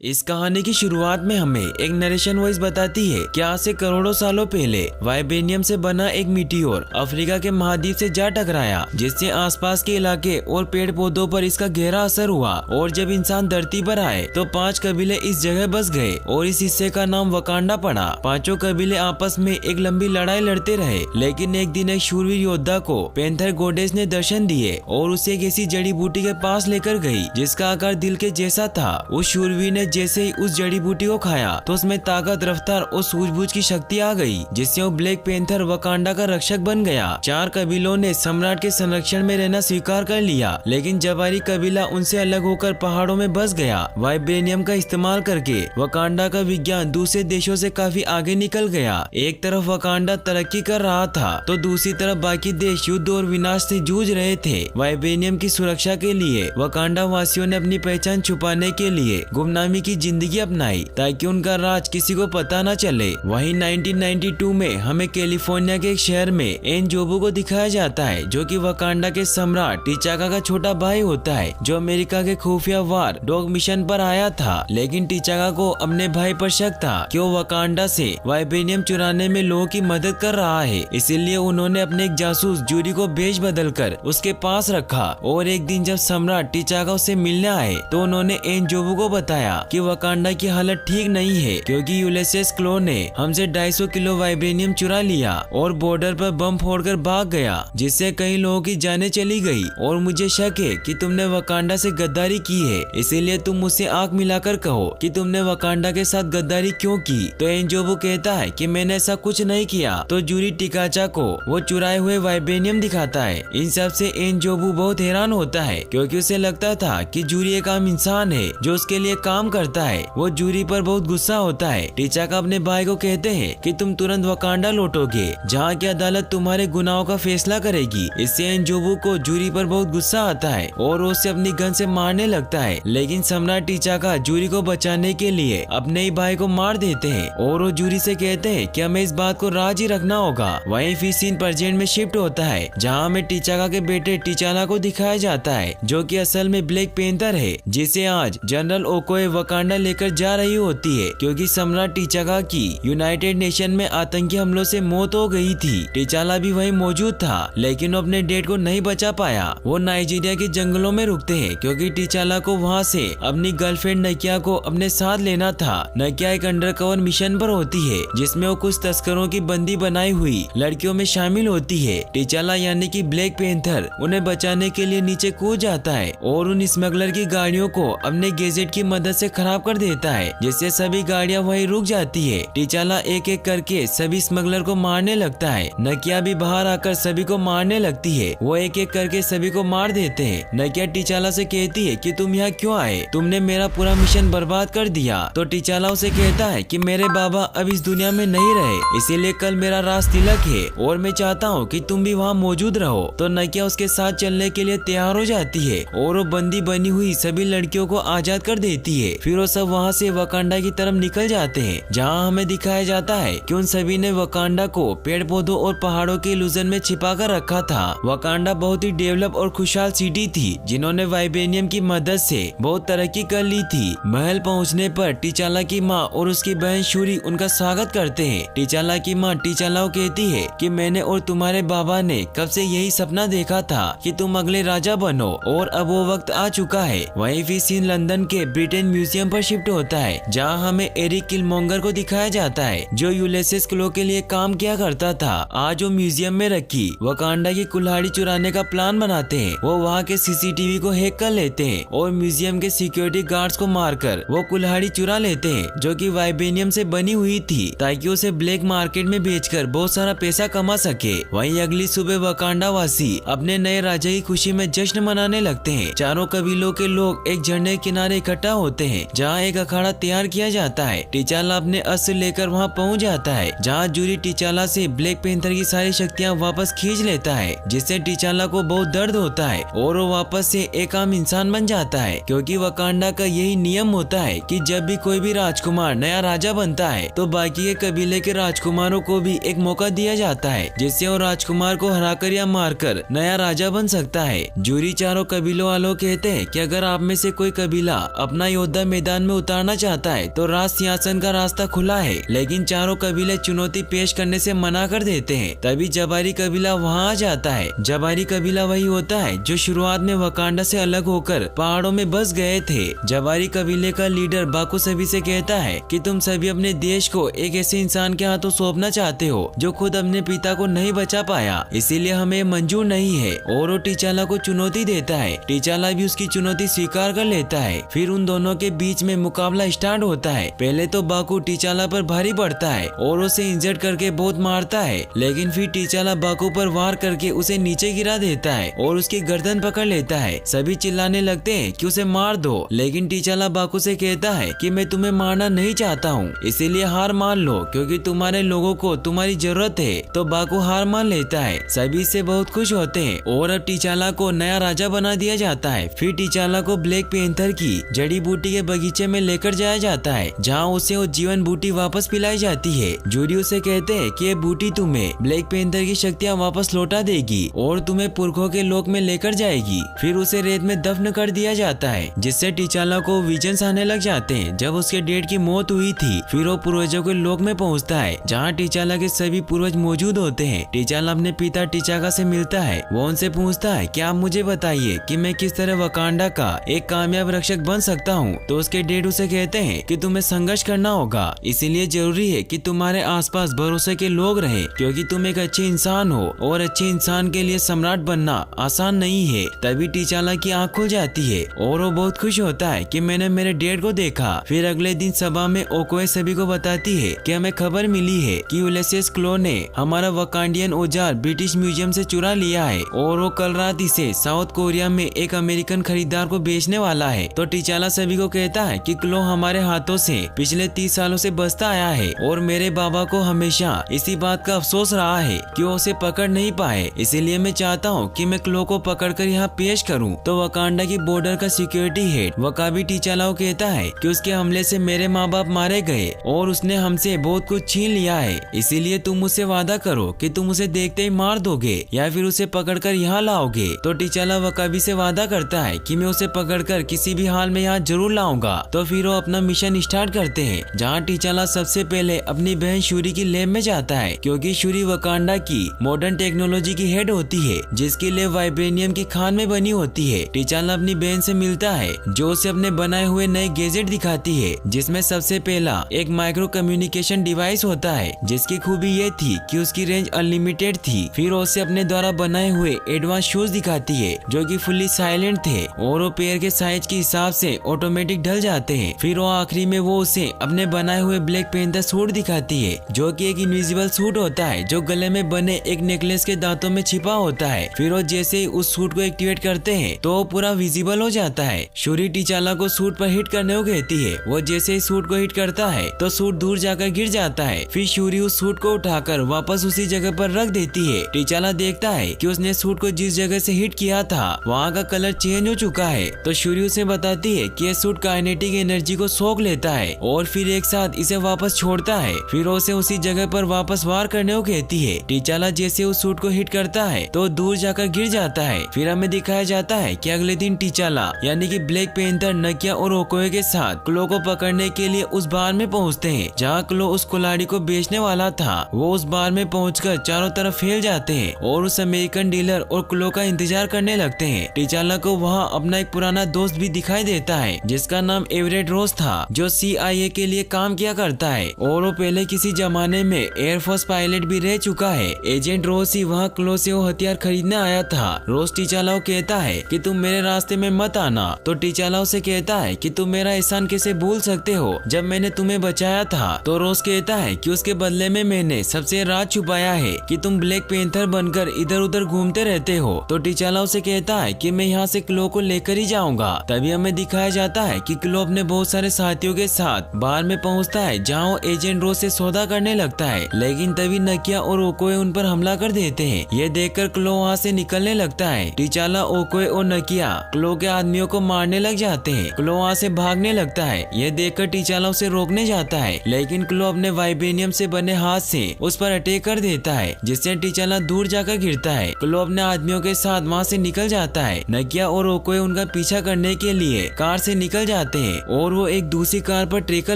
इस कहानी की शुरुआत में हमें एक नरेशन वॉइस बताती है कि आज से करोड़ों सालों पहले वाइब्रेनियम से बना एक मीटियोर अफ्रीका के महाद्वीप से जा टकराया, जिससे आसपास के इलाके और पेड़ पौधों पर इसका गहरा असर हुआ। और जब इंसान धरती पर आए तो 5 कबीले इस जगह बस गए और इस हिस्से का नाम वकांडा पड़ा। पांचों कबीले आपस में एक लंबी लड़ाई लड़ते रहे, लेकिन एक दिन एक शूरवीर योद्धा को पैंथर गॉडेस ने दर्शन दिए और उसे एक ऐसी जड़ी बूटी के पास लेकर गई जिसका आकार दिल के जैसा था। उस शूरवीर ने जैसे ही उस जड़ी बूटी को खाया तो उसमें ताकत, रफ्तार और सूझबूझ की शक्ति आ गई, जिससे वो ब्लैक पैंथर वकांडा का रक्षक बन गया। 4 कबीलों ने सम्राट के संरक्षण में रहना स्वीकार कर लिया, लेकिन जवारी कबीला उनसे अलग होकर पहाड़ों में बस गया। वाइब्रेनियम का इस्तेमाल करके वकांडा का विज्ञान दूसरे देशों से काफी आगे निकल गया। एक तरफ वकांडा तरक्की कर रहा था तो दूसरी तरफ बाकी देश युद्ध और विनाश से जूझ रहे थे। वाइब्रेनियम की सुरक्षा के लिए वकांडा वासियों ने अपनी पहचान छुपाने के लिए गुमनामी की जिंदगी अपनाई ताकि उनका राज किसी को पता न चले। वहीं 1992 में हमें कैलिफोर्निया के एक शहर में एनजोबू को दिखाया जाता है, जो कि वकांडा के सम्राट टिचाका का छोटा भाई होता है, जो अमेरिका के खुफिया वार डॉग मिशन पर आया था। लेकिन टिचाका को अपने भाई पर शक था कि वो वकांडा से वाइब्रेनियम चुराने में लोगों की मदद कर रहा है, इसीलिए उन्होंने अपने एक जासूस जूरी को भेज बदल कर उसके पास रखा। और एक दिन जब सम्राट टिचाका उससे मिलने आए तो उन्होंने एनजोबू को बताया कि वकांडा की हालत ठीक नहीं है, क्योंकि यूलिसेस क्लो ने हमसे 250 किलो वाइब्रेनियम चुरा लिया और बॉर्डर पर बम फोड़कर भाग गया, जिससे कई लोगों की जानें चली गई। और मुझे शक है कि तुमने वकांडा से गद्दारी की है, इसीलिए तुम मुझसे आंख मिलाकर कहो कि तुमने वकांडा के साथ गद्दारी क्यों की। तो एनजोबू कहता है कि मैंने ऐसा कुछ नहीं किया। तो जूरी टिकाचा को वो चुराए हुए वाइब्रेनियम दिखाता है। इन सब से एनजोबू बहुत हैरान होता है, क्योंकि उसे लगता था कि जूरी एक आम इंसान है जो उसके लिए काम करता है। वो जूरी पर बहुत गुस्सा होता है। टिचाका अपने भाई को कहते हैं कि तुम तुरंत वकांडा लौटोगे, जहाँ की अदालत तुम्हारे गुनाहों का फैसला करेगी। इससे एनजोबू को जूरी पर बहुत गुस्सा आता है और उसे अपनी गन से मारने लगता है, लेकिन सम्राट टिचाका जूरी को बचाने के लिए अपने ही भाई को मार देते हैं और वो जूरी से कहते हैं कि हमें इस बात को राज ही रखना होगा। वहीं फिर सीन प्रेजेंट में शिफ्ट होता है, जहाँ हमें टिचाका के बेटे टिचाला को दिखाया जाता है, जो कि असल में ब्लैक पैंथर है, जिसे आज जनरल ओकोए वकांडा लेकर जा रही होती है, क्योंकि सम्राट टिचाका की यूनाइटेड नेशन में आतंकी हमलों से मौत हो गई थी। टिचाला भी वहीं मौजूद था, लेकिन वो अपने डेड को नहीं बचा पाया। वो नाइजीरिया के जंगलों में रुकते हैं, क्योंकि टिचाला को वहाँ से अपनी गर्लफ्रेंड नकिया को अपने साथ लेना था। नकिया एक अंडरकवर मिशन पर होती है, जिसमें वो कुछ तस्करों की बंदी बनाई हुई लड़कियों में शामिल होती है। टिचाला यानी कि ब्लैक पैंथर उन्हें बचाने के लिए नीचे कूद जाता है और उन स्मगलर की गाड़ियों को अपने गैजेट की मदद से खराब कर देता है, जिससे सभी गाड़ियां वहीं रुक जाती है। टिचाला एक एक करके सभी स्मगलर को मारने लगता है। नकिया भी बाहर आकर सभी को मारने लगती है। वो एक एक करके सभी को मार देते हैं। नकिया टिचाला से कहती है कि तुम यहाँ क्यों आए, तुमने मेरा पूरा मिशन बर्बाद कर दिया। तो टिचाला उसे कहता है कि मेरे बाबा अब इस दुनिया में नहीं रहे, इसीलिए कल मेरा राज तिलक है और मैं चाहता हूँ कि तुम भी वहाँ मौजूद रहो। तो नकिया उसके साथ चलने के लिए तैयार हो जाती है और वो बंदी बनी हुई सभी लड़कियों को आजाद कर देती है। फिर वो सब वहाँ से वकांडा की तरफ निकल जाते हैं, जहाँ हमें दिखाया जाता है कि उन सभी ने वकांडा को पेड़ पौधों और पहाड़ों के इल्यूजन में छिपा कर रखा था। वकांडा बहुत ही डेवलप और खुशहाल सिटी थी, जिन्होंने वाइब्रेनियम की मदद से बहुत तरक्की कर ली थी। महल पहुँचने पर टिचाला की माँ और उसकी बहन शूरी उनका स्वागत करते हैं। टिचाला की माँ टिचाला को कहती है कि मैंने और तुम्हारे बाबा ने कब से यही सपना देखा था कि तुम अगले राजा बनो, और अब वो वक्त आ चुका है। वहीं फिर सीन लंदन के ब्रिटेन म्यूजियम पर शिफ्ट होता है, जहाँ हमें एरिक किलमोंगर को दिखाया जाता है, जो यूलिसेस क्लो के लिए काम किया करता था। आज वो म्यूजियम में रखी वकांडा की कुल्हाड़ी चुराने का प्लान बनाते हैं। वो वहाँ के सीसीटीवी को हैक कर लेते हैं और म्यूजियम के सिक्योरिटी गार्ड्स को मारकर वो कुल्हाड़ी चुरा लेते हैं, जो कि वाइब्रेनियम से बनी हुई थी, ताकि उसे ब्लैक मार्केट में बेचकर बहुत सारा पैसा कमा सके। वहीं अगली सुबह वकांडा वासी अपने नए राजा की खुशी में जश्न मनाने लगते हैं। चारों कबीलों के लोग एक झरने के किनारे इकट्ठा होते हैं, जहाँ एक अखाड़ा तैयार किया जाता है। टिचाला अपने अस्त्र लेकर वहाँ पहुँच जाता है, जहाँ जूरी टिचाला से ब्लैक पैंथर की सारी शक्तियाँ वापस खींच लेता है, जिससे टिचाला को बहुत दर्द होता है और वो वापस से एक आम इंसान बन जाता है, क्योंकि वकांडा का यही नियम होता है कि जब भी कोई भी राजकुमार नया राजा बनता है तो बाकी के कबीले के राजकुमारों को भी एक मौका दिया जाता है, जिससे वो राजकुमार को हराकर या मारकर नया राजा बन सकता है। जूरी चारों कबीलों वालों कहते हैं कि अगर आप में से कोई कबीला अपना योद्धा मैदान में उतारना चाहता है तो राज सिंहासन का रास्ता खुला है, लेकिन चारों कबीले चुनौती पेश करने से मना कर देते हैं। तभी जबारी कबीला वहाँ आ जाता है। जबारी कबीला वही होता है जो शुरुआत में वकांडा से अलग होकर पहाड़ों में बस गए थे। जबारी कबीले का लीडर बाकू सभी से कहता है कि तुम सभी अपने देश को एक ऐसे इंसान के हाथों सौंपना चाहते हो जो खुद अपने पिता को नहीं बचा पाया, इसीलिए हमें मंजूर नहीं है। और वो टीचाला को चुनौती देता है। टीचाला भी उसकी चुनौती स्वीकार कर लेता है। फिर उन दोनों के बीच में मुकाबला स्टार्ट होता है। पहले तो बाकू टीचाला पर भारी पड़ता है और उसे इंजर्ड करके बहुत मारता है, लेकिन फिर टीचाला बाकू पर वार करके उसे नीचे गिरा देता है और उसकी गर्दन पकड़ लेता है। सभी चिल्लाने लगते हैं कि उसे मार दो, लेकिन टीचाला बाकू से कहता है कि मैं तुम्हें मारना नहीं चाहता हूँ, इसीलिए हार मान लो क्योंकि तुम्हारे लोगों को तुम्हारी जरूरत है। तो बाकू हार मान लेता है। सभी से बहुत खुश होते हैं और अब टीचाला को नया राजा बना दिया जाता है। फिर टीचाला को ब्लैक पैंथर की जड़ी बूटी के बगीचे में लेकर जाया जाता है, जहाँ उसे वो जीवन बूटी वापस पिलाई जाती है। जूरी उसे कहते हैं कि ये बूटी तुम्हें ब्लैक पैंथर की शक्तियाँ वापस लौटा देगी और तुम्हें पुरखों के लोक में लेकर जाएगी। फिर उसे रेत में दफन कर दिया जाता है, जिससे टीचाला को विजन्स आने लग जाते हैं जब उसके डेड की मौत हुई थी। फिर वो पूर्वजों के लोक में पहुंचता है, जहाँ टीचाला के सभी पूर्वज मौजूद होते हैं। टीचाला अपने पिता टीचाका से मिलता है। वो उनसे पूछता है कि आप मुझे बताइए कि मैं किस तरह वकांडा का एक कामयाब रक्षक बन सकता हूँ। तो उसके डेड उसे कहते हैं कि तुम्हें संघर्ष करना होगा, इसीलिए जरूरी है कि तुम्हारे आसपास भरोसे के लोग रहे, क्योंकि तुम एक अच्छे इंसान हो और अच्छे इंसान के लिए सम्राट बनना आसान नहीं है। तभी टीचाला की आँख खुल जाती है और वो बहुत खुश होता है कि मैंने मेरे डेड को देखा। फिर अगले दिन सभा में ओकोए सभी को बताती है कि हमें खबर मिली है कि यूलियस क्लो ने हमारा वकांडियन औजार ब्रिटिश म्यूजियम से चुरा लिया है और वो कल रात इसे साउथ कोरिया में एक अमेरिकन खरीदार को बेचने वाला है। तो टीचाला सभी को कहता है कि क्लो हमारे हाथों से पिछले 30 सालों से बचता आया है और मेरे बाबा को हमेशा इसी बात का अफसोस रहा है कि वो उसे पकड़ नहीं पाए, इसीलिए मैं चाहता हूँ कि मैं क्लो को पकड़कर यहाँ पेश करूँ। तो वकांडा की बॉर्डर का सिक्योरिटी हेड वकाबी टीचाला को कहता है कि उसके हमले से मेरे माँ बाप मारे गए और उसने हमसे बहुत कुछ छीन लिया है, इसीलिए तुम मुझसे वादा करो कि तुम उसे देखते ही मार दोगे या फिर उसे पकड़कर यहाँ लाओगे। तो टीचाला वकाबी से वादा करता है कि मैं उसे पकड़कर किसी भी हाल में यहाँ जरूर लाऊंगा। तो फिर वो अपना मिशन स्टार्ट करते हैं, जहाँ टीचाला सबसे पहले अपनी बहन शूरी की लैब में जाता है, क्योंकि शूरी वकांडा की मॉडर्न टेक्नोलॉजी की हेड होती है, जिसकी लैब वाइब्रेनियम की खान में बनी होती है। टीचाला अपनी बहन से मिलता है जो उसे अपने बनाए हुए नए गैजेट दिखाती है, जिसमें सबसे पहला एक माइक्रो कम्युनिकेशन डिवाइस होता है, जिसकी खूबी ये थी कि उसकी रेंज अनलिमिटेड थी। फिर उसे अपने द्वारा बनाए हुए एडवांस शूज दिखाती है जो कि फुल्ली साइलेंट थे और वो पैर के साइज के हिसाब से ऑटोमेटिक ढल जाते हैं। फिर वो आखिरी में वो उसे अपने बनाए हुए ब्लैक पैंथर सूट दिखाती है, जो कि एक इनविजिबल सूट होता है जो गले में बने एक नेकलेस के दांतों में छिपा होता है। फिर वो जैसे ही उस सूट को एक्टिवेट करते हैं तो वो पूरा विजिबल हो जाता है। शूरी टीचाला को सूट पर हिट करने को कहती है। वो जैसे ही सूट को हिट करता है तो सूट दूर जाकर गिर जाता है। फिर शूरी उस सूट को उठाकर वापस उसी जगह पर रख देती है। टीचाला देखता है कि उसने सूट को जिस जगह से हिट किया था वहाँ का कलर चेंज हो चुका है। तो शूरी उसे बताती है कि यह सूट काइनेटिक एनर्जी को सोख लेता है और फिर एक साथ इसे वापस छोड़ता है। फिर उसे उसी जगह पर वापस वार करने को कहती है। टीचाला जैसे उस सूट को हिट करता है तो दूर जाकर गिर जाता है। फिर हमें दिखाया जाता है कि अगले दिन टीचाला यानी कि ब्लैक पैंथर नकिया और ओकोए के साथ क्लो को पकड़ने के लिए उस बार में पहुंचते हैं, जहां क्लो उस कुल्हाड़ी को बेचने वाला था। वो उस बार में पहुंचकर चारों तरफ फैल जाते हैं और उस अमेरिकन डीलर और क्लो का इंतजार करने लगते हैं। टीचाला को वहाँ अपना एक पुराना दोस्त भी दिखाई देता है जिसका नाम एवरेट रोज था, जो CIA के लिए काम किया करता है और वो पहले किसी जमाने में एयरफोर्स पायलट भी रह चुका है। एजेंट रोज ही वहाँ क्लो से वो हथियार खरीदने आया था। रोज टीचाला को कहता है कि तुम मेरे रास्ते में मत आना। तो टीचाला उसे कहता है कि तुम मेरा एहसान कैसे भूल सकते हो जब मैंने तुम्हें बचाया था। तो रोज कहता है कि उसके बदले में मैंने सबसे राज छुपाया है कि तुम ब्लैक पैंथर बनकर इधर उधर घूमते रहते हो। तो टीचाला उसे कहता है कि मैं यहाँ से क्लो को लेकर ही जाऊंगा। तभी हमें दिखाया जाता है कि क्लो अपने बहुत सारे साथियों के साथ बार में पहुँचता है, जहाँ वो एजेंट रोज से सौदा करने लगता है। लेकिन तभी नकिया और ओकोए उन पर हमला कर देते हैं। ये देखकर क्लो वहाँ से निकलने लगता है। टीचाला, ओकोए और नकिया क्लो के आदमियों को मारने लग जाते हैं। क्लो वहाँ से भागने लगता है। ये देखकर टीचाला उसे रोकने जाता है, लेकिन क्लो अपने वाइब्रेनियम से बने हाथ से उस पर अटैक कर देता है, जिससे टीचाला दूर जाकर गिरता है। क्लो अपने आदमियों के साथ वहाँ से निकल जाता है। नकिया और ओकोए उनका पीछा करने के लिए कार से निकल जाते जाते हैं और वो एक दूसरी कार पर ट्रेकर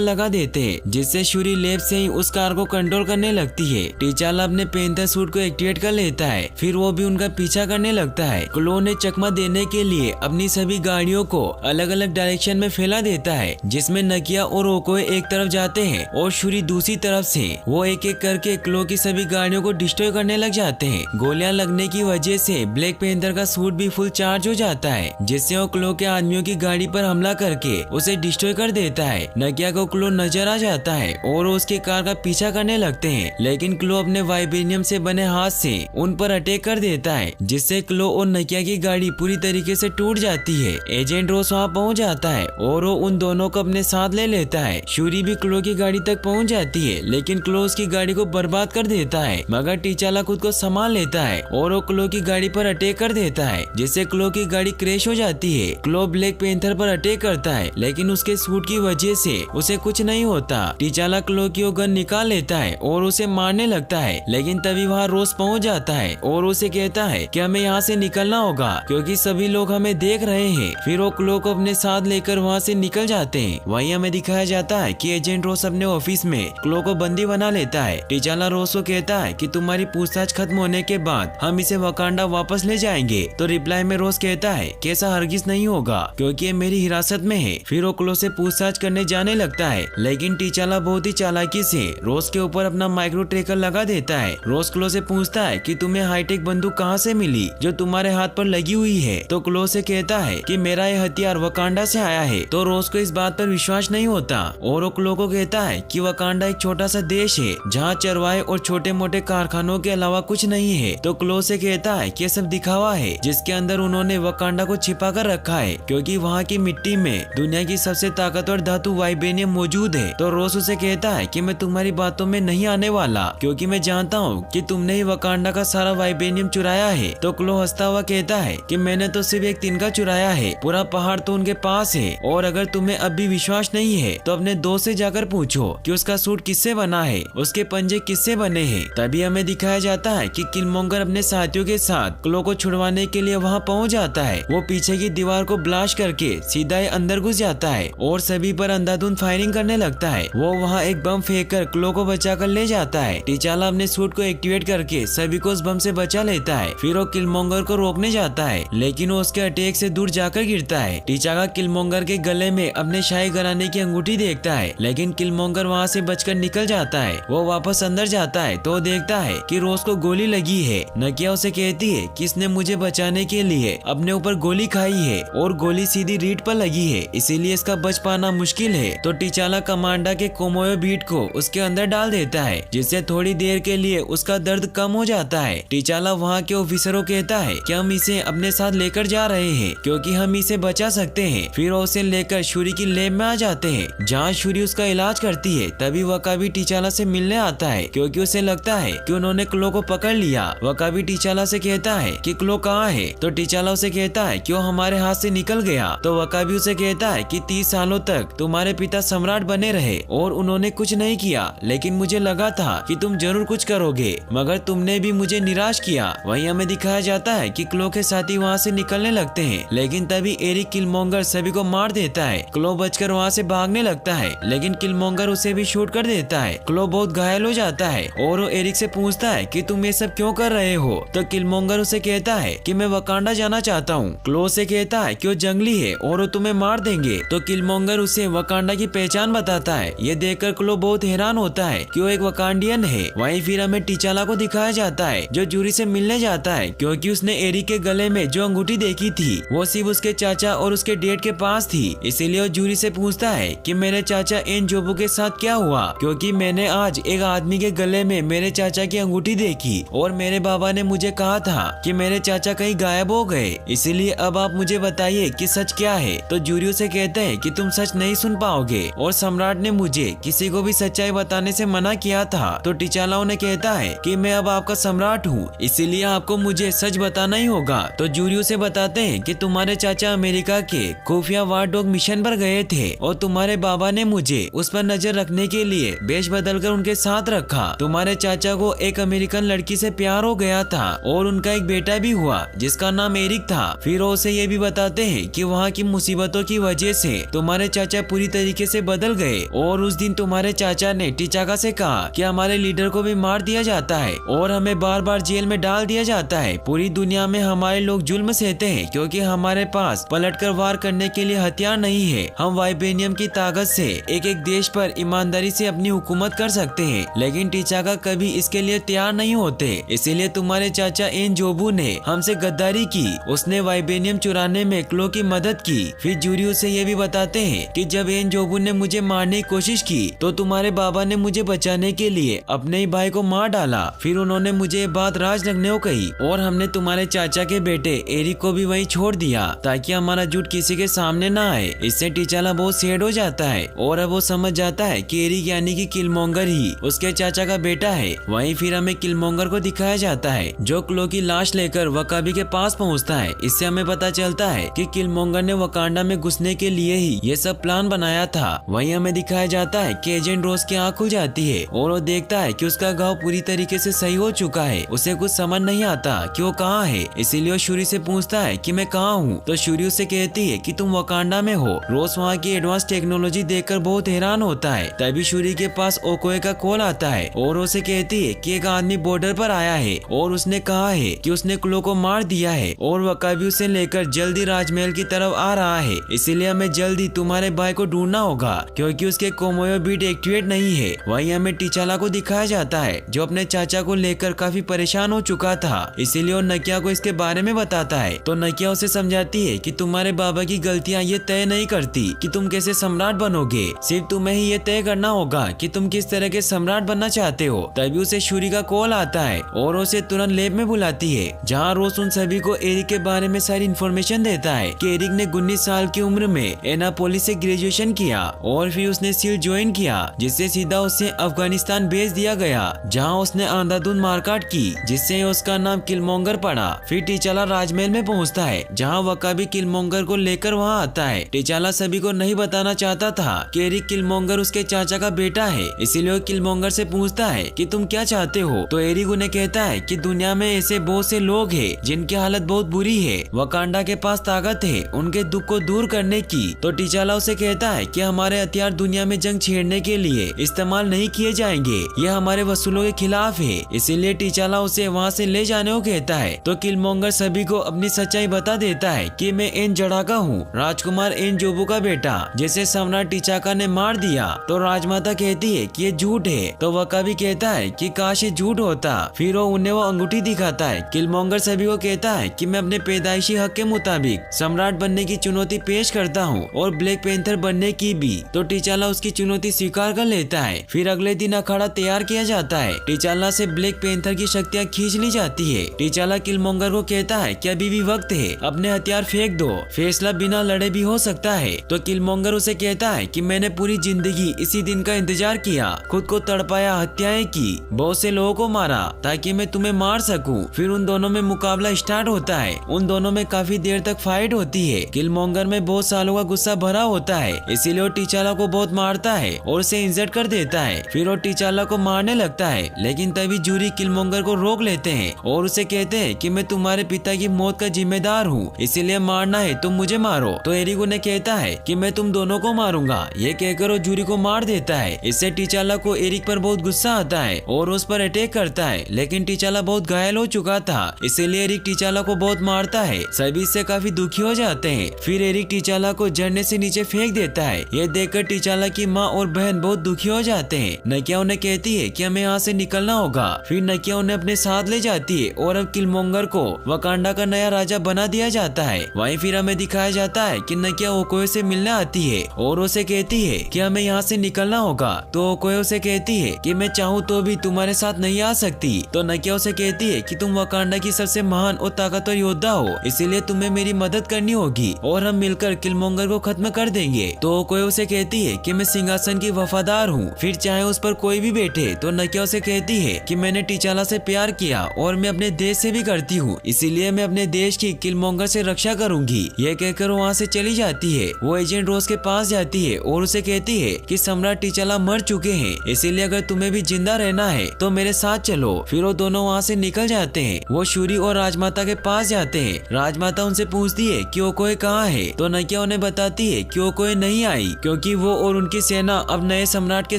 लगा देते हैं, जिससे शूरी लेफ्ट से ही उस कार को कंट्रोल करने लगती है। टीचाला अपने पेंथर सूट को एक्टिवेट कर लेता है, फिर वो भी उनका पीछा करने लगता है। क्लो ने चकमा देने के लिए अपनी सभी गाड़ियों को अलग अलग डायरेक्शन में फैला देता है, जिसमें नकिया और ओकोए एक तरफ जाते हैं और शूरी दूसरी तरफ से। वो एक एक करके क्लो की सभी गाड़ियों को डिस्ट्रॉय करने लग जाते हैं। गोलियां लगने की वजह से ब्लैक पैंथर का सूट भी फुल चार्ज हो जाता है, जिससे वो क्लो के आदमियों की गाड़ी पर हमला करके उसे डिस्ट्रॉय कर देता है। नकिया को क्लो नजर आ जाता है और उसके कार का पीछा करने लगते हैं, लेकिन क्लो अपने वाइब्रेनियम से बने हाथ से उन पर अटैक कर देता है, जिससे क्लो और नकिया की गाड़ी पूरी तरीके से टूट जाती है। एजेंट रोस वहाँ पहुँच जाता है और वो उन दोनों को अपने साथ ले लेता है। शूरी भी क्लो की गाड़ी तक पहुँच जाती है, लेकिन क्लो उसकी गाड़ी को बर्बाद कर देता है, मगर टीचाला खुद को संभाल लेता है और वो क्लो की गाड़ी पर अटैक कर देता है, जिससे क्लो की गाड़ी क्रैश हो जाती है। क्लो ब्लैक पैंथर पर अटैक करता है, लेकिन उसके सूट की वजह से उसे कुछ नहीं होता। टीचाला क्लो की गन निकाल लेता है और उसे मारने लगता है, लेकिन तभी वहाँ रोस पहुँच जाता है और उसे कहता है कि हमें यहाँ से निकलना होगा क्योंकि सभी लोग हमें देख रहे हैं। फिर वो क्लो को अपने साथ लेकर वहाँ से निकल जाते हैं। वहीं हमें दिखाया जाता है कि एजेंट रोस अपने ऑफिस में क्लो को बंदी बना लेता है। टीचाला रोस को कहता है कि तुम्हारी पूछताछ खत्म होने के बाद हम इसे वकांडा वापस ले जाएंगे। तो रिप्लाई में रोस कहता है कि ऐसा हरगिज नहीं होगा क्योंकि ये मेरी हिरासत में है। फिर वो क्लो से पूछताछ करने जाने लगता है, लेकिन टीचाला बहुत ही चालाकी से रोस के ऊपर अपना माइक्रो ट्रेकर लगा देता है। रोस क्लो से पूछता है कि तुम्हें हाईटेक बंदूक कहाँ से मिली जो तुम्हारे हाथ पर लगी हुई है। तो क्लो से कहता है कि मेरा ये हथियार वकांडा से आया है। तो रोस को इस बात पर विश्वास नहीं होता और वो क्लो को कहता है कि वकांडा एक छोटा सा देश है जहाँ चरवाहे और छोटे मोटे कारखानों के अलावा कुछ नहीं है। तो क्लो से कहता है कि सब दिखावा है जिसके अंदर उन्होंने वकांडा को छिपा कर रखा है, क्योंकि वहाँ की मिट्टी में दुनिया की सबसे ताकतवर धातु वाइब्रेनियम मौजूद है। तो रोस उसे कहता है कि मैं तुम्हारी बातों में नहीं आने वाला क्योंकि मैं जानता हूँ कि तुमने ही वकांडा का सारा वाइब्रेनियम चुराया है। तो क्लो हंसता हुआ कहता है कि मैंने तो सिर्फ एक तिनका चुराया है, पूरा पहाड़ तो उनके पास है। और अगर तुम्हें अब भी विश्वास नहीं है तो अपने दोस्त से जाकर पूछो कि उसका सूट किससे बना है, उसके पंजे किससे बने हैं। तभी हमें दिखाया जाता है कि किलमोंगर अपने साथियों के साथ क्लो को छुड़वाने के लिए वहाँ पहुँच जाता है। वो पीछे की दीवार को ब्लास्ट करके सीधा ही अंदर घुस जाता है और सभी पर अंधाधुंध फायरिंग करने लगता है। वो वहाँ एक बम फेंक कर क्लो को बचा कर ले जाता है। टीचाला अपने सूट को एक्टिवेट करके सभी को उस बम से बचा लेता है। फिर वो किलमोंगर को रोकने जाता है, लेकिन वो उसके अटैक से दूर जाकर गिरता है। टीचाला किलमोंगर के गले में अपने शाही घराने की अंगूठी देखता है, लेकिन किलमोंगर वहाँ से बचकर निकल जाता है। वो वापस अंदर जाता है तो देखता है कि रोज को गोली लगी है। नकिया उसे कहती है कि इसने मुझे बचाने के लिए अपने ऊपर गोली खाई है और गोली सीधी रीढ़ पर लगी है, इसीलिए इसका बच पाना मुश्किल है। तो टीचाला कमांडा के कोमोयो बीट को उसके अंदर डाल देता है, जिससे थोड़ी देर के लिए उसका दर्द कम हो जाता है। टीचाला वहाँ के ऑफिसरों कहता है कि हम इसे अपने साथ लेकर जा रहे हैं क्योंकि हम इसे बचा सकते हैं। फिर वो उसे लेकर शूरी की लैब में आ जाते हैं जहाँ शूरी उसका इलाज करती है। तभी वकाबी टीचाला से मिलने आता है क्योंकि उसे लगता है कि उन्होंने क्लो को पकड़ लिया। वकाबी टीचाला से कहता है कि क्लो कहाँ है। तो टीचाला उसे कहता है कि वो हमारे हाथ से निकल गया। तो वकाबी उसे कहता है कि 30 सालों तक तुम्हारे पिता सम्राट बने रहे और उन्होंने कुछ नहीं किया, लेकिन मुझे लगा था कि तुम जरूर कुछ करोगे, मगर तुमने भी मुझे निराश किया। वहीं हमें दिखाया जाता है कि क्लो के साथी वहाँ से निकलने लगते हैं, लेकिन तभी एरिक किलमोंगर सभी को मार देता है। क्लो बचकर वहाँ से भागने लगता है, लेकिन किलमोंगर उसे भी शूट कर देता है। क्लो बहुत घायल हो जाता है और वो एरिक से पूछता है कि तुम ये सब क्यों कर रहे हो। तो किलमोंगर उसे कहता है कि मैं वकांडा जाना चाहता हूँ। क्लो से कहता है कि वो जंगली है और वो तुम्हें मार देंगे। तो किलमोंगर उसे वकांडा की पहचान बताता है। ये देखकर क्लो बहुत हैरान होता है कि वो एक वकांडियन है। वहीं फिर हमें टीचाला को दिखाया जाता है जो जूरी से मिलने जाता है क्योंकि उसने एरिक के गले में जो अंगूठी देखी थी वो सिर्फ उसके चाचा और उसके डैड के पास थी। इसीलिए वो जूरी से पूछता है कि मेरे चाचा एन जोबू के साथ क्या हुआ, क्योंकि मैंने आज एक आदमी के गले में मेरे चाचा की अंगूठी देखी और मेरे बाबा ने मुझे कहा था कि मेरे चाचा कहीं गायब हो गए। इसीलिए अब आप मुझे बताइए कि सच क्या है। तो जूरी से कहते हैं कि तुम सच नहीं सुन पाओगे और सम्राट ने मुझे किसी को भी सच्चाई बताने से मना किया था। तो टीचाला उन्हें कहता है कि मैं अब आपका सम्राट हूँ, इसीलिए आपको मुझे सच बताना ही होगा। तो जूरी से बताते हैं कि तुम्हारे चाचा अमेरिका के खुफिया वार डॉग मिशन पर गए थे और तुम्हारे बाबा ने मुझे उस पर नजर रखने के लिए वेश बदलकर उनके साथ रखा। तुम्हारे चाचा को एक अमेरिकन लड़की से प्यार हो गया था और उनका एक बेटा भी हुआ जिसका नाम एरिक था। फिर वो उसे ये भी बताते हैं कि वहाँ की मुसीबतों की वजह वजह से तुम्हारे चाचा पूरी तरीके से बदल गए और उस दिन तुम्हारे चाचा ने टिचाका से कहा कि हमारे लीडर को भी मार दिया जाता है और हमें बार बार जेल में डाल दिया जाता है। पूरी दुनिया में हमारे लोग जुल्म सहते हैं क्योंकि हमारे पास पलटकर वार करने के लिए हथियार नहीं है। हम वाइबेनियम की ताकत से एक एक देश पर ईमानदारी से अपनी हुकूमत कर सकते हैं, लेकिन टिचाका कभी इसके लिए तैयार नहीं होते। इसीलिए तुम्हारे चाचा एनजोबू ने हमसे गद्दारी की। उसने वाइबेनियम चुराने में क्लो की मदद की। फिर जूरी उसे ये भी बताते हैं कि जब एनजोबू ने मुझे मारने की कोशिश की तो तुम्हारे बाबा ने मुझे बचाने के लिए अपने ही भाई को मार डाला। फिर उन्होंने मुझे ये बात राज रखने को कही और हमने तुम्हारे चाचा के बेटे एरिक को भी वहीं छोड़ दिया ताकि हमारा झूठ किसी के सामने ना आए। इससे टिचाला बहुत सैड हो जाता है और अब वो समझ जाता है कि एरिक यानी कि किलमोंगर ही उसके चाचा का बेटा है। वहीं फिर हमें किलमोंगर को दिखाया जाता है जो क्लो की लाश लेकर वकाबी के पास पहुंचता है। इससे हमें पता चलता है कि किलमोंगर ने वकांडा में घुसने के लिए ही ये सब प्लान बनाया था। वहीं हमें दिखाया जाता है कि एजेंट रोज की आंख खुल जाती है और वो देखता है कि उसका घाव पूरी तरीके से सही हो चुका है। उसे कुछ समझ नहीं आता कि वो कहाँ है, इसीलिए वो शूरी से पूछता है कि मैं कहाँ हूँ। तो शूरी उससे कहती है कि तुम वकांडा में हो। रोज वहाँ की एडवांस टेक्नोलॉजी देखकर बहुत हैरान होता है। तभी शूरी के पास ओकोए का कॉल आता है और उसे कहती है कि एक आदमी बॉर्डर पर आया है और उसने कहा है कि उसने क्लो को मार दिया है और वकाबी उसे लेकर जल्दी राजमहल की तरफ आ रहा है। इसीलिए हमें जल्दी तुम्हारे भाई को ढूंढना होगा क्योंकि उसके कोमोयो बीट एक्टिवेट नहीं है। वहीं हमें टिचाला को दिखाया जाता है जो अपने चाचा को लेकर काफी परेशान हो चुका था। इसीलिए वो नकिया को इसके बारे में बताता है। तो नकिया उसे समझाती है कि तुम्हारे बाबा की गलतियां ये तय नहीं करती कि तुम कैसे सम्राट बनोगे, सिर्फ तुम्हें ही ये तय करना होगा कि तुम किस तरह के सम्राट बनना चाहते हो। तभी उसे शूरी का कॉल आता है और उसे तुरंत लैब में बुलाती है जहाँ रोज उन सभी को एरिक के बारे में सारी इन्फॉर्मेशन देता है कि एरिक ने 19 साल की उम्र में एनापोलिस से ग्रेजुएशन किया और फिर उसने सील ज्वाइन किया जिससे सीधा उसे अफगानिस्तान भेज दिया गया जहाँ उसने अंधाधुंध मारकाट की जिससे उसका नाम किलमोंगर पड़ा। फिर टिचाला राजमहल में पहुँचता है जहाँ वकाबी किलमोंगर को लेकर वहाँ आता है। टिचाला सभी को नहीं बताना चाहता था कि एरिक किलमोंगर उसके चाचा का बेटा है, इसीलिए वो किलमोंगर से पूछता है कि तुम क्या चाहते हो। तो एरिक उन्हें कहता है कि दुनिया में ऐसे बहुत से लोग हैं जिनकी हालत बहुत बुरी है, वकांडा के पास ताकत है उनके दुख को दूर करने की। तो टिचाला उसे कहता है कि हमारे हथियार दुनिया में जंग छेड़ने के लिए इस्तेमाल नहीं किए जाएंगे, ये हमारे वसूलों के खिलाफ है। इसीलिए टिचाला उसे वहाँ से ले जाने को कहता है। तो किलमोंगर सभी को अपनी सच्चाई बता देता है कि मैं एन जड़ाका हूँ, राजकुमार एनजोबू का बेटा जिसे सम्राट टिचाका ने मार दिया। तो राजमाता कहती है कि ये झूठ है। तो वकाबी कहता है कि काश ये झूठ होता। फिर उन्हें वो अंगूठी दिखाता है। किलमोंगर सभी को कहता है कि मैं अपने पैदाइशी हक के मुताबिक सम्राट बनने की चुनौती पेश करता हूँ और ब्लैक पैंथर बनने की भी। तो टिचाला उसकी चुनौती स्वीकार कर लेता है। फिर अगले दिन अखाड़ा तैयार किया जाता है। टिचाला से ब्लैक पैंथर की शक्तियाँ खींच ली जाती है। टिचाला किलमोंगर को कहता है कि अभी भी वक्त है, अपने हथियार फेंक दो, फैसला बिना लड़े भी हो सकता है। तो किलमोंगर उसे कहता है कि मैंने पूरी जिंदगी इसी दिन का इंतजार किया, खुद को तड़पाया, हत्याएं की, बहुत से लोगों को मारा ताकि मैं तुम्हें मार सकूं। फिर उन दोनों में मुकाबला स्टार्ट होता है। उन दोनों में काफी देर तक फाइट होती है। किलमोंगर में बहुत सालों का गुस्सा भरा होता है, इसीलिए वो टिचाला को बहुत मारता है और उसे इंजर्ड कर देता है। फिर वो टिचाला को मारने लगता है, लेकिन तभी जूरी किलमोंगर को रोक लेते हैं और उसे कहते हैं कि मैं तुम्हारे पिता की मौत का जिम्मेदार हूँ, इसीलिए मारना है तुम मुझे मारो। तो एरिक उन्हें कहता है कि मैं तुम दोनों को मारूंगा। ये कहकर वो जूरी को मार देता है। इससे टिचाला को एरिक पर बहुत गुस्सा आता है और उस पर अटैक करता है, लेकिन टिचाला बहुत घायल हो चुका था, इसीलिए एरिक टिचाला को बहुत मारता है। सभी इससे काफी दुखी हो जाते हैं। फिर एरिक टिचाला को झरने से नीचे फेंक देता है। ये देखकर टिचाला की माँ और बहन बहुत दुखी हो जाते हैं। नकिया उन्हें कहती है कि हमें यहाँ से निकलना होगा। फिर नकिया उन्हें अपने साथ ले जाती है और अब किलमोंगर को वकांडा का नया राजा बना दिया जाता है। वहीं फिर हमें दिखाया जाता है कि नकिया ओकोए से मिलने आती है और उसे कहती है कि हमें यहाँ से निकलना होगा। तो ओकोए उसे कहती है कि मैं चाहूँ तो भी तुम्हारे साथ नहीं आ सकती। तो नकिया उसे कहती है कि तुम वकांडा की सबसे महान और ताकतवर योद्धा हो, इसीलिए तुम्हें मेरी मदद करनी होगी और हम मिलकर किलमोंगर को खत्म कर देंगे। तो ओकोए उसे कहती है कि मैं सिंहासन की वफादार हूँ, फिर चाहे उस पर कोई भी बैठे। तो नकिया उसे कहती है कि मैंने टिचाला से प्यार किया और मैं अपने देश से भी करती हूँ, इसीलिए मैं अपने देश की किलमोंगर से रक्षा करूंगी। यह कहकर वहाँ से चली जाती है। वो एजेंट रोज के पास जाती है और उसे कहती है कि सम्राट टिचाला मर चुके हैं, इसीलिए अगर तुम्हें भी जिंदा रहना है तो मेरे साथ चलो। फिर वो दोनों वहाँ से निकल जाते हैं। वो शूरी और राजमाता के पास जाते हैं। राजमाता उनसे पूछती है कि ओकोए कहाँ है। तो नकिया नकिया उन्हें बताती है कि वो कोई नहीं आई क्योंकि वो और उनकी सेना अब नए सम्राट के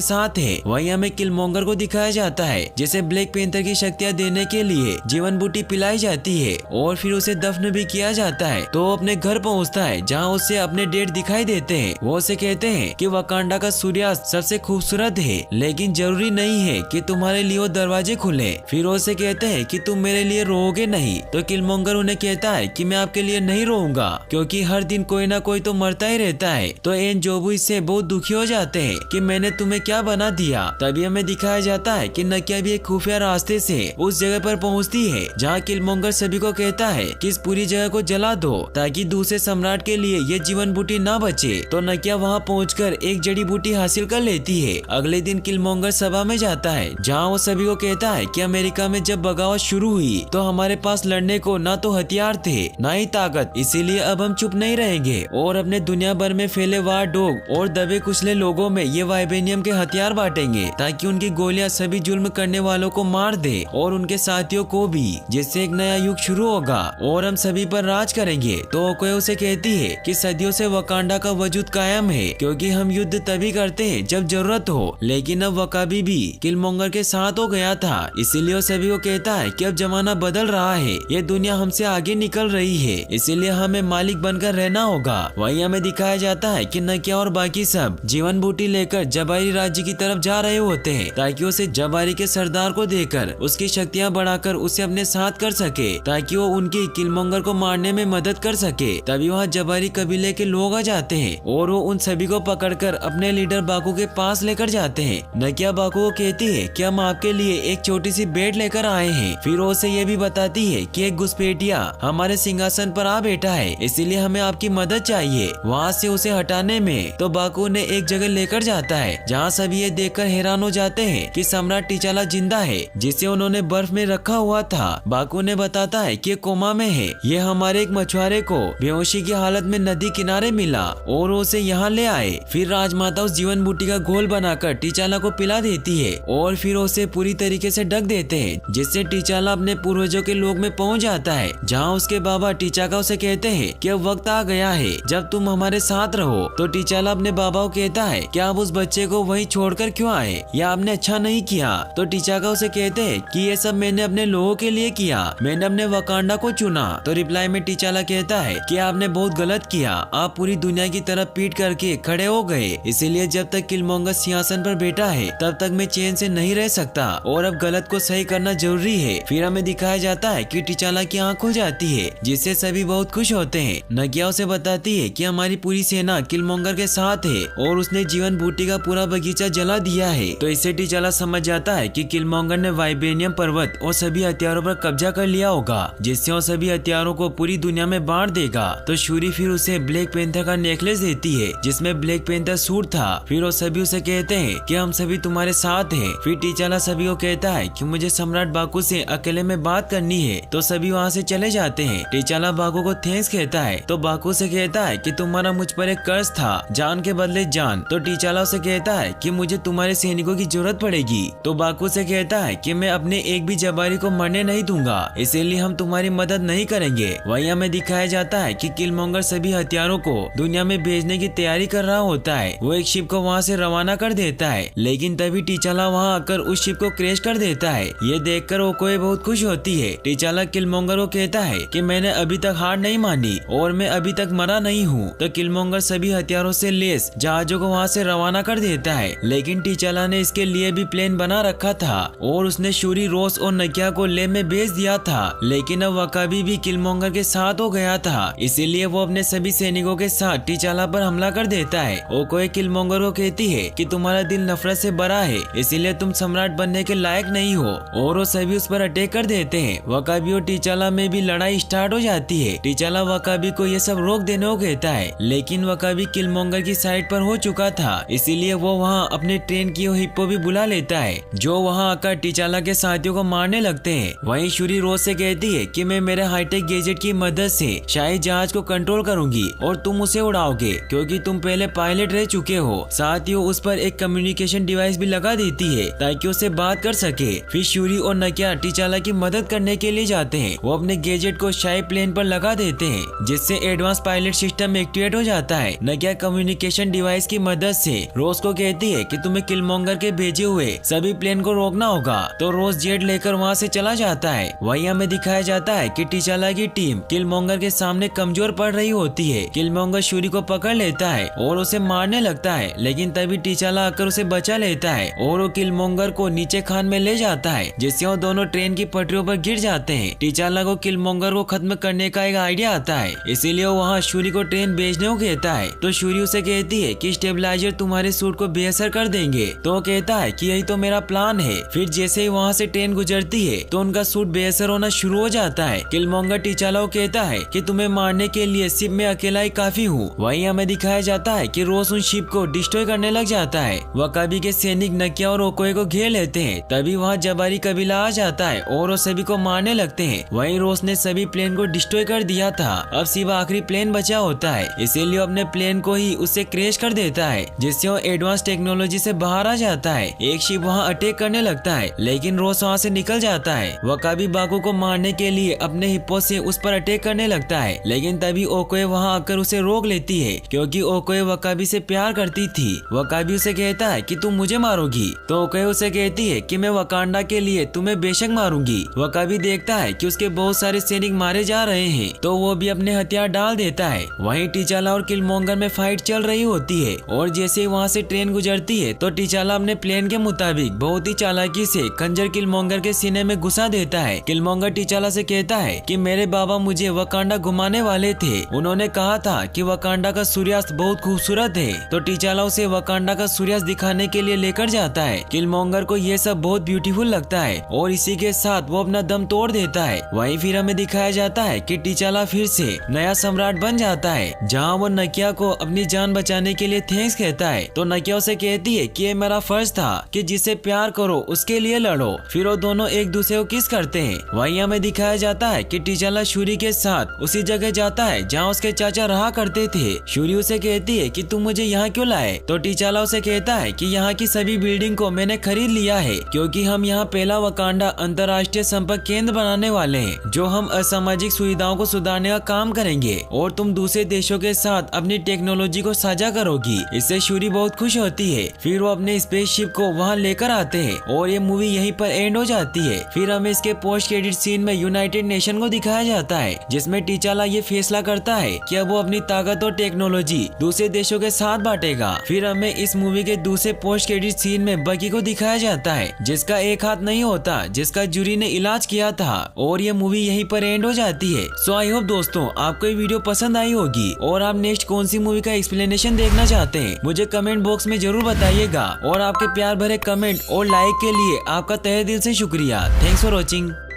साथ है। वहीं हमें किलमोंगर को दिखाया जाता है जिसे ब्लैक पैंथर की शक्तियाँ देने के लिए जीवन बूटी पिलाई जाती है और फिर उसे दफन भी किया जाता है। तो वो अपने घर पहुंचता है जहां उसे अपने डेड दिखाई देते हैं। वो उसे कहते हैं कि वकांडा का सूर्यास्त सबसे खूबसूरत है, लेकिन जरूरी नहीं है कि तुम्हारे लिए वो दरवाजे खुले। फिर वो उसे कहते हैं कि तुम मेरे लिए रोओगे नहीं। तो किलमोंगर उन्हें कहता है कि मैं आपके लिए नहीं रोऊंगा क्योंकि हर दिन कोई ना कोई तो मरता ही रहता है। तो एन जोबू इससे बहुत दुखी हो जाते हैं कि मैंने तुम्हें क्या बना दिया। तभी हमें दिखाया जाता है कि नकिया भी एक खुफिया रास्ते से उस जगह पर पहुंचती है जहां किलमोंगर सभी को कहता है कि इस पूरी जगह को जला दो ताकि दूसरे सम्राट के लिए ये जीवन बूटी ना बचे। तो नकिया वहां पहुंचकर एक जड़ी बूटी हासिल कर लेती है। अगले दिन किलमोंगर सभा में जाता है जहां वो सभी को कहता है कि अमेरिका में जब बगावत शुरू हुई तो हमारे पास लड़ने को ना तो हथियार थे ना ही ताकत, इसीलिए अब हम चुप नहीं रहेंगे और अपने दुनिया भर में फैले वार डॉग और दबे कुचले लोगों में ये वाइबेनियम के हथियार बांटेंगे ताकि उनकी गोलियां सभी जुल्म करने वालों को मार दे और उनके साथियों को भी, जिससे एक नया युग शुरू होगा और हम सभी पर राज करेंगे। तो ओकोए उसे कहती है कि सदियों से वकांडा का वजूद कायम है क्योंकि हम युद्ध तभी करते हैं जब जरूरत हो, लेकिन अब वकाबी भी किलमोंगर के साथ हो गया था। इसीलिए वो सभी को कहता है कि अब जमाना बदल रहा है, ये दुनिया हमसे आगे निकल रही है, इसीलिए हमें मालिक बनकर रहना होगा। वहीं हमें दिखाया जाता है कि नकिया और बाकी सब जीवन बूटी लेकर जबारी राज्य की तरफ जा रहे होते हैं ताकि उसे जबारी के सरदार को देकर उसकी शक्तियां बढ़ाकर उसे अपने साथ कर सके ताकि वो उनकी किलमोंगर को मारने में मदद कर सके। तभी वहाँ जबारी कबीले के लोग आ जाते हैं और वो उन सभी को पकड़कर अपने लीडर बाकू के पास लेकर जाते हैं। नकिया बाकू को कहती है कि हम आपके लिए एक छोटी सी बेट लेकर आए हैं। फिर वो उसे ये भी बताती है कि एक घुसपैठिया हमारे सिंहासन पर आ बैठा है, इसीलिए हमें आपकी मदद चाहिए वहाँ से उसे हटाने में। तो बाकू ने एक जगह लेकर जाता है जहाँ सभी ये देखकर हैरान हो जाते हैं कि सम्राट टिचाला जिंदा है जिसे उन्होंने बर्फ में रखा हुआ था। बाकू ने बताता है कि कोमा में है। ये हमारे एक मछुआरे को बेहोशी की हालत में नदी किनारे मिला और उसे यहाँ ले आए। फिर राजमाता उस जीवन बूटी का घोल बनाकर टिचाला को पिला देती है और फिर उसे पूरी तरीके से ढक देते हैं जिससे टिचाला अपने पूर्वजों के लोक में पहुँच जाता है जहाँ उसके बाबा टिचाका उसे कहते हैं कि अब वक्त आ गया है जब तुम हमारे साथ रहो। तो टिचाला अपने बाबा को कहता है कि आप उस बच्चे को वहीं छोड़कर क्यों आए, या आपने अच्छा नहीं किया। तो टिचाका उसे कहते हैं कि ये सब मैंने अपने लोगों के लिए किया, मैंने अपने वकांडा को चुना। तो रिप्लाई में टिचाला कहता है कि आपने बहुत गलत किया, आप पूरी दुनिया की तरफ पीठ करके खड़े हो गए, इसीलिए जब तक किलमोंगर सिंहासन पर बैठा है तब तक मैं चैन से नहीं रह सकता और अब गलत को सही करना जरूरी है। फिर हमें दिखाया जाता है कि टिचाला की आंख खुल जाती है जिससे सभी बहुत खुश होते हैं। नकिया उसे बताती है कि हमारी पूरी सेना किलमोंगर के साथ है और उसने जीवन बूटी का पूरा बगीचा जला दिया है। तो इससे टिचाला समझ जाता है कि किलमोंगर ने वाइबेनियम पर्वत और सभी हथियारों पर कब्जा कर लिया होगा जिससे वो सभी हथियारों को पूरी दुनिया में बांट देगा। तो शूरी फिर उसे ब्लैक पैंथर का नेकलेस देती है जिसमें ब्लैक पैंथर सूट था। फिर वो सभी उसे कहते हैं कि हम सभी तुम्हारे साथ हैं। फिर टिचाला सभी को कहता है कि मुझे सम्राट बाकू से अकेले में बात करनी है। तो सभी वहाँ से चले जाते हैं। टिचाला बाकू को थैंक्स कहता है तो बाकू से कहता है कि तुम्हारा मुझ पर एक कर्ज था, जान के बदले जान। तो टिचाला उसे कहता है कि मुझे तुम्हारे सैनिकों की जरूरत पड़ेगी। तो बाकू से कहता है कि मैं अपने एक भी जबारी को मरने नहीं दूंगा, इसीलिए हम तुम्हारी मदद नहीं करेंगे। वहीं हमें दिखाया जाता है कि किलमोंगर सभी हथियारों को दुनिया में भेजने की तैयारी कर रहा होता है। वो एक शिप को वहाँ से रवाना कर देता है, लेकिन तभी टिचाला वहाँ आकर उस शिप को क्रैश कर देता है। ये देखकर ओकोए बहुत खुश होती है। टिचाला किलमोंगर को कहता है कि मैंने अभी तक हार नहीं मानी और मैं अभी तक मरा नहीं हूँ। तो किलमोंगर सभी हथियारों से लेस जहाजों को वहाँ से रवाना कर देता है, लेकिन टिचाला ने इसके लिए भी प्लान बना रखा था और उसने शूरी, रोस और नकिया को ले में भेज दिया था। लेकिन अब वकाबी भी किलमोंगर के साथ हो गया था, इसीलिए वो अपने सभी सैनिकों के साथ टिचाला पर हमला कर देता है। ओकोए किलमोंगर को कहती है कि तुम्हारा दिल नफरत से भरा है, इसीलिए तुम सम्राट बनने के लायक नहीं हो, और वो सभी उस पर अटैक कर देते हैं। वकाबी और टिचाला में भी लड़ाई स्टार्ट हो जाती है। टिचाला वकाबी को ये सब रोक देने को कहता है, लेकिन वकाबी किलमोंगर की साइड पर हो चुका था, इसीलिए वो वहाँ अपने ट्रेन की हिप्पो भी बुला लेता है जो वहाँ आकर टिचाला के साथियों को मारने लगते हैं। वहीं शूरी रोज से कहती है कि मैं मेरे हाईटेक गैजेट की मदद से शाही जहाज को कंट्रोल करूंगी और तुम उसे उड़ाओगे क्योंकि तुम पहले पायलट रह चुके हो। साथ ही उस पर एक कम्युनिकेशन डिवाइस भी लगा देती है ताकि उसे बात कर सके। फिर शूरी और नकिया टिचाला की मदद करने के लिए जाते हैं। वो अपने गैजेट को शाही प्लेन पर लगा देते हैं जिससे advance pilot system system activate हो जाता है। नकिया कम्युनिकेशन डिवाइस की मदद से रोज को कहती है कि तुम्हें किलमॉन्गर के भेजे हुए सभी प्लेन को रोकना होगा। तो रोज जेट लेकर वहाँ से चला जाता है। वहीं हमें दिखाया जाता है कि टिचाला की टीम किलमॉन्गर के सामने कमजोर पड़ रही होती है। किलमॉन्गर शूरी को पकड़ लेता है और उसे मारने लगता है, लेकिन तभी टिचाला आकर उसे बचा लेता है और वो किलमॉन्गर को नीचे खान में ले जाता है, जिससे वो दोनों ट्रेन की पटरियों पर गिर जाते हैं। टिचाला को किलमॉन्गर को खत्म करने का एक आइडिया आता है, इसीलिए वो वहाँ शूरी को ट्रेन भेजने को कहता है। तो शूरी उसे कहती है कि स्टेबलाइजर तुम्हारे सूट को बेअसर कर देंगे। तो वो कहता है कि यही तो मेरा प्लान है। फिर जैसे ही वहाँ से ट्रेन गुजरती है तो उनका सूट बेअसर होना शुरू हो जाता है। किलमॉन्गर टिचाला को कहता है कि तुम्हें मारने के लिए शिप में अकेला ही काफी हूँ। वहीं हमें दिखाया जाता है कि रोज उन शिप को डिस्ट्रॉय करने लग जाता है। वकाबी के सैनिक नकिया और ओकोए को घेर लेते हैं। तभी वहाँ जबारी कबीला आ जाता है और वो सभी को मारने लगते हैं। वहीं रोज ने सभी प्लेन को डिस्ट्रॉय कर दिया था। अब सिर्फ आखिरी प्लेन बचा होता है, इसीलिए अपने प्लेन को ही उससे क्रैश कर देता है, जिससे वो एडवांस टेक्नोलॉजी से बाहर आ जाता है। एक शिप वहाँ अटैक करने लगता है, लेकिन रोज वहाँ से निकल जाता है। वकाबी बाकू को मारने के लिए अपने हिप्पो से उस पर अटैक करने लगता है, लेकिन तभी ओकोए वहाँ आकर उसे रोक लेती है, क्योंकि ओकोए वकाबी से प्यार करती थी। वकाबी उसे कहता है कि तुम मुझे मारोगी। तो ओकोए उसे कहती है कि मैं वकांडा के लिए तुम्हें बेशक मारूंगी। वकाबी देखता है कि उसके बहुत सारे सैनिक मारे जा रहे हैं, तो वो भी अपने हथियार डाल देता है। वहीं टिचाला और किलमॉन्गर में फाइट चल रही होती है और जैसे वहाँ से ट्रेन गुजरती है तो टिचाला अपने प्लेन के मुताबिक बहुत ही चालाकी से खंजर किलमॉन्गर के सीने में घुसा देता है। किलमॉन्गर टिचाला से कहता है कि मेरे बाबा मुझे वकांडा घुमाने वाले थे, उन्होंने कहा था कि वकांडा का सूर्यास्त बहुत खूबसूरत है। तो टिचाला उसे वकांडा का सूर्यास्त दिखाने के लिए लेकर जाता है। किलमॉन्गर को ये सब बहुत ब्यूटीफुल लगता है और इसी के साथ वो अपना दम तोड़ देता है। वहीं फिर हमें दिखाया जाता है कि टिचाला फिर से नया सम्राट बन जाता है, जहाँ वो नकिया को अपनी जान बचाने के लिए थैंक्स कहता है। तो नकिया उसे कहती है कि ये मेरा फर्ज था कि जिसे प्यार करो उसके लिए लड़ो। फिर वो दोनों एक दूसरे को किस करते हैं। वहीं हमें दिखाया जाता है कि टिचाला शूरी के साथ उसी जगह जाता है जहाँ उसके चाचा रहा करते थे। शूरी उसे कहती है कि तुम मुझे यहाँ क्यों लाए। तो टिचाला उसे कहता है कि यहाँ की सभी बिल्डिंग को मैंने खरीद लिया है, क्योंकि हम यहाँ पहला वकांडा अंतर्राष्ट्रीय संपर्क केंद्र बनाने वाले हैं, जो हम असामाजिक सुविधाओं को सुधारने का काम करेंगे और तुम दूसरे देशों के साथ अपनी टेक्नोलॉजी को साझा करोगी। इससे शूरी बहुत खुश होती है। फिर वो अपने स्पेसशिप को वहाँ लेकर आते हैं और ये मूवी यहीं पर एंड हो जाती है। फिर हमें इसके पोस्ट क्रेडिट सीन में यूनाइटेड नेशन को दिखाया जाता है, जिसमें टिचाला ये फैसला करता है कि अब वो अपनी ताकत और टेक्नोलॉजी दूसरे देशों के साथ बांटेगा। फिर हमें इस मूवी के दूसरे पोस्ट क्रेडिट सीन में बकी को दिखाया जाता है, जिसका एक हाथ नहीं होता, जिसका जूरी ने इलाज किया था, और ये मूवी यहीं पर एंड हो जाती है। सो आई होप दोस्तों आपको ये वीडियो पसंद आई होगी और आप नेक्स्ट कौन सी मूवी का एक्सप्लेनेशन देखना चाहते हैं मुझे कमेंट बॉक्स में जरूर बताइएगा। और आपके प्यार भरे कमेंट और लाइक के लिए आपका तहे दिल से शुक्रिया। Thanks for watching.